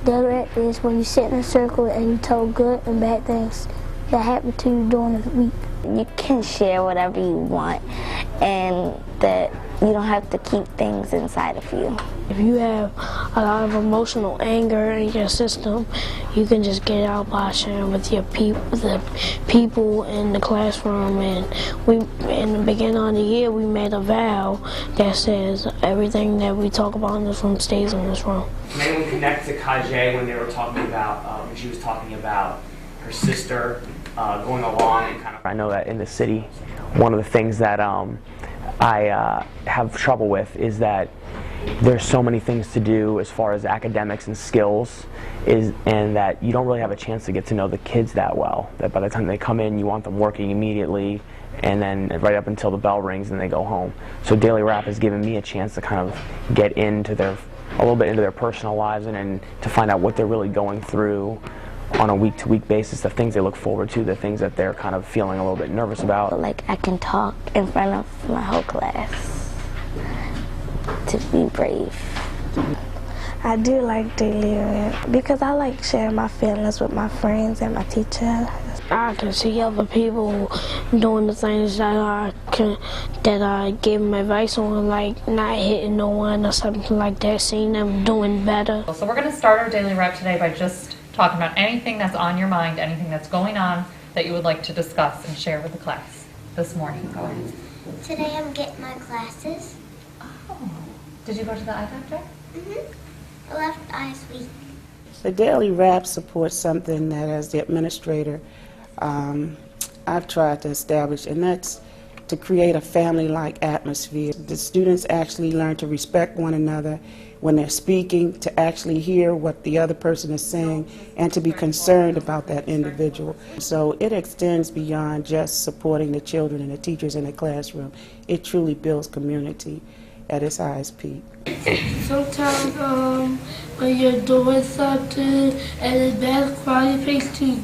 Daily rap is when you sit in a circle and you tell good and bad things that happen to you during the week. You can share whatever you want, and that you don't have to keep things inside of you. If you have a lot of emotional anger in your system, you can just get it out by sharing with the people in the classroom. And in the beginning of the year, we made a vow that says everything that we talk about in this room stays in this room. Can anyone connect to Kajay when they were talking about, when she was talking about her sister going along and kind of... I know that in the city, one of the things that I have trouble with is that there's so many things to do as far as academics and skills, and that you don't really have a chance to get to know the kids that well. That by the time they come in, you want them working immediately, and then right up until the bell rings and they go home. So Daily Rap has given me a chance to kind of get into a little bit into their personal lives and to find out what they're really going through on a week-to-week basis, the things they look forward to, the things that they're kind of feeling a little bit nervous about. Like, I can talk in front of my whole class to be brave. I do like Daily Rap because I like sharing my feelings with my friends and my teacher. I can see other people doing the things that I give them advice on, like not hitting no one or something like that, seeing them doing better. So we're going to start our Daily Rap today by just talking about anything that's on your mind, anything that's going on that you would like to discuss and share with the class this morning. Go ahead. Today I'm getting my glasses. Oh. Did you go to the eye doctor? Mm-hmm. I left last week. The Daily Rap supports something that, as the administrator, I've tried to establish, and that's to create a family-like atmosphere. The students actually learn to respect one another when they're speaking, to actually hear what the other person is saying, and to be concerned about that individual. So it extends beyond just supporting the children and the teachers in the classroom. It truly builds community at its highest peak. Sometimes when you're doing something and it's best quiet place to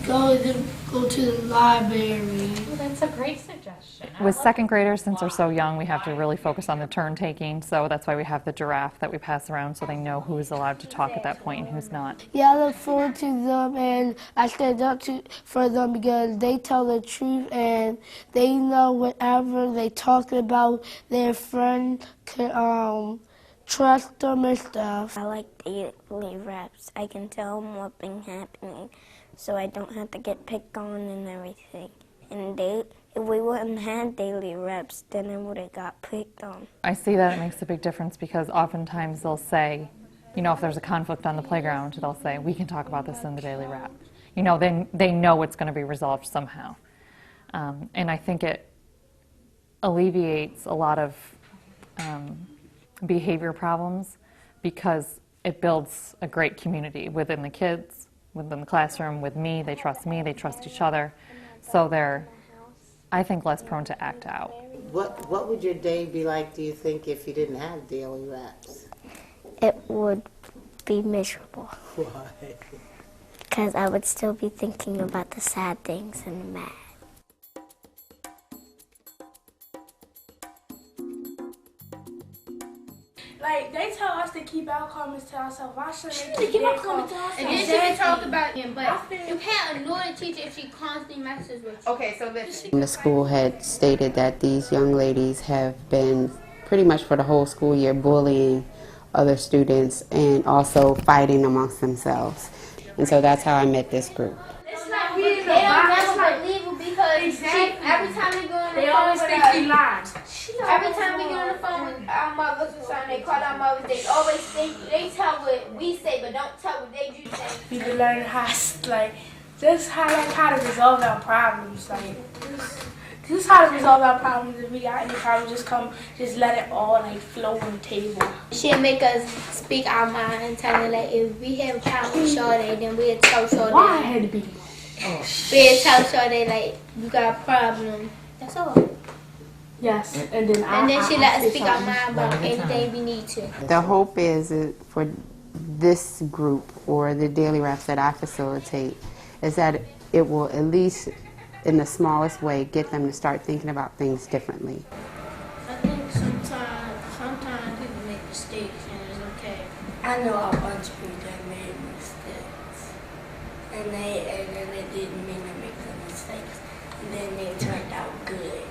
go is to go to the library. Well, that's a great suggestion. With second graders, since they're so young, we have to really focus on the turn taking, so that's why we have the giraffe that we pass around so they know who's allowed to talk at that point and who's not. Yeah, I look forward to them, and I stand up for them because they tell the truth and they know whatever they talk about, their friend can trust them and stuff. I like daily raps. I can tell them what's been happening, so I don't have to get picked on and everything. And if we wouldn't have daily reps, then I would have got picked on. I see that it makes a big difference because oftentimes they'll say, you know, if there's a conflict on the playground, they'll say, we can talk about this in the daily rap. You know, they know it's going to be resolved somehow. And I think it alleviates a lot of behavior problems because it builds a great community within the kids, within the classroom, with me, they trust each other. So they're, I think, less prone to act out. What would your day be like, do you think, if you didn't have daily raps? It would be miserable. Why? Because I would still be thinking about the sad things and the mad. Like, they tell us to keep our comments to ourselves. Why should they keep our comments to ourselves? And then she can talk about him, but you can't annoy the teacher if she constantly messes with you. Okay, so listen. The school had stated that these young ladies have been pretty much for the whole school year bullying other students and also fighting amongst themselves. And so that's how I met this group. It's like they don't never believe her because every time they go on the phone with us, every time we get on the phone with our mothers or something, they call our mothers, they always think, they tell what we say, but don't tell what they do say. We can learn how, like, just how to resolve our problems. Like, this is how to resolve our problems. If we got any problems, just let it all, like, flow on the table. She'll make us speak our mind and tell her, like, if we have a problem with Shorty, then we'll tell Shorty. Why I had to be the one? We'll tell Shorty, like, you got a problem. That's all. Yes, and then she let us speak our mind about anything we need to. The hope is for this group or the daily raps that I facilitate is that it will at least in the smallest way get them to start thinking about things differently. I think sometimes people make mistakes and it's okay. I know a bunch of people that made mistakes, and then they didn't mean to make the mistakes, and then they turned out good.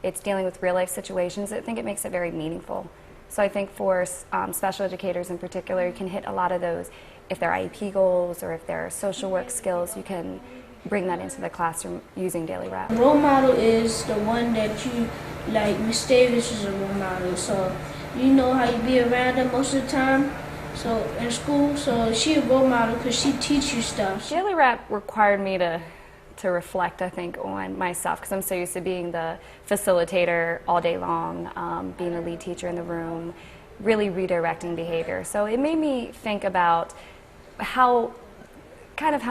It's dealing with real life situations. I think it makes it very meaningful. So I think for special educators in particular, you can hit a lot of those. If they're IEP goals or if they're social work skills, you can bring that into the classroom using Daily Rap. Role model is the one that you, like Miss Davis is a role model, so you know how you be around her most of the time. So in school, so she a role model because she teach you stuff. Daily Rap required me to reflect, I think, on myself because I'm so used to being the facilitator all day long, being the lead teacher in the room, really redirecting behavior. So it made me think about how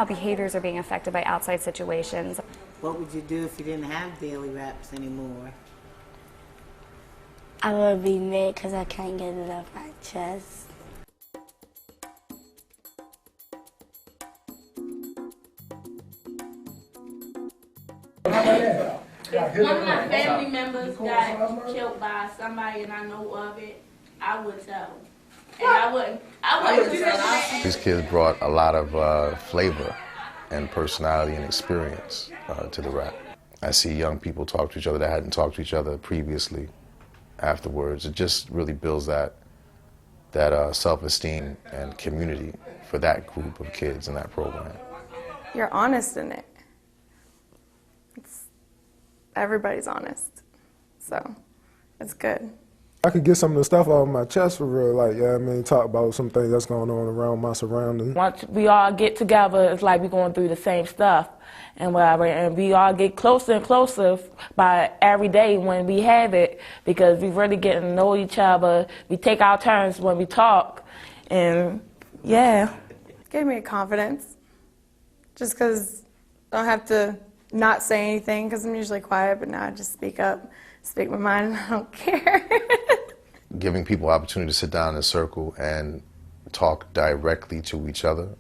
behaviors are being affected by outside situations. What would you do if you didn't have Daily Raps anymore? I would be mad because I can't get it off my chest. If one of my family members got killed by somebody and I know of it, I would tell. And I wouldn't do that. These kids brought a lot of flavor and personality and experience to the rap. I see young people talk to each other that hadn't talked to each other previously afterwards. It just really builds that self-esteem and community for that group of kids in that program. You're honest in it. Everybody's honest, so it's good. I could get some of the stuff off my chest for real, like, yeah, I mean, talk about some things that's going on around my surroundings. Once we all get together, it's like we're going through the same stuff and whatever, and we all get closer and closer by every day when we have it, because we really get to know each other. We take our turns when we talk, and yeah. It gave me a confidence, just because I don't have to not say anything, because I'm usually quiet, but now I just speak up, speak my mind, and I don't care. Giving people opportunity to sit down in a circle and talk directly to each other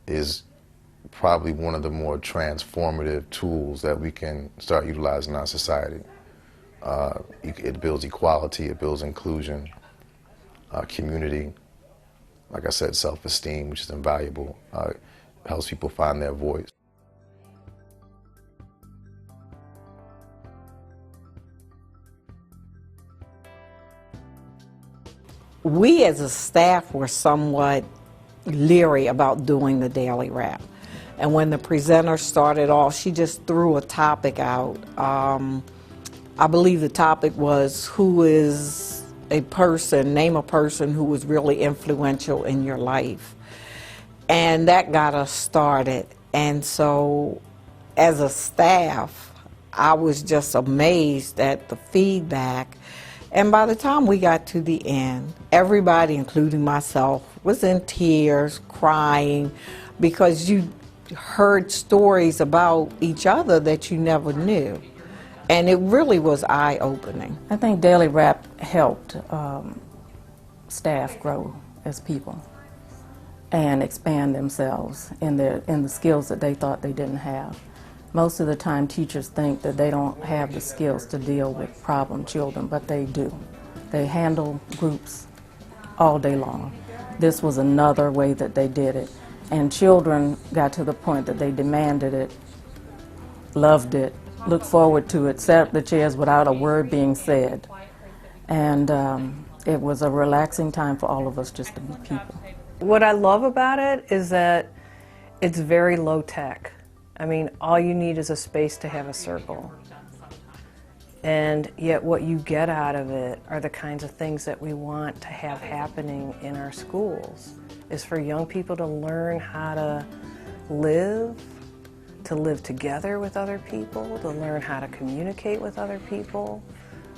is probably one of the more transformative tools that we can start utilizing in our society. It builds equality, it builds inclusion, community, like I said, self-esteem, which is invaluable. It helps people find their voice. We as a staff were somewhat leery about doing the Daily Rap. And when the presenter started off, she just threw a topic out. I believe the topic was, who is a person, name a person who was really influential in your life. And that got us started. And so as a staff, I was just amazed at the feedback. And by the time we got to the end, everybody, including myself, was in tears, crying, because you heard stories about each other that you never knew. And it really was eye-opening. I think Daily Rap helped staff grow as people and expand themselves in the skills that they thought they didn't have. Most of the time, teachers think that they don't have the skills to deal with problem children, but they do. They handle groups all day long. This was another way that they did it. And children got to the point that they demanded it, loved it, looked forward to it, sat up the chairs without a word being said. And it was a relaxing time for all of us just to be people. What I love about it is that it's very low tech. I mean, all you need is a space to have a circle. And yet what you get out of it are the kinds of things that we want to have happening in our schools, is for young people to learn how to live together with other people, to learn how to communicate with other people,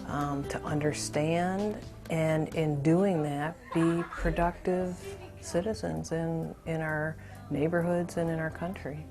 to understand, and in doing that, be productive citizens in our neighborhoods and in our country.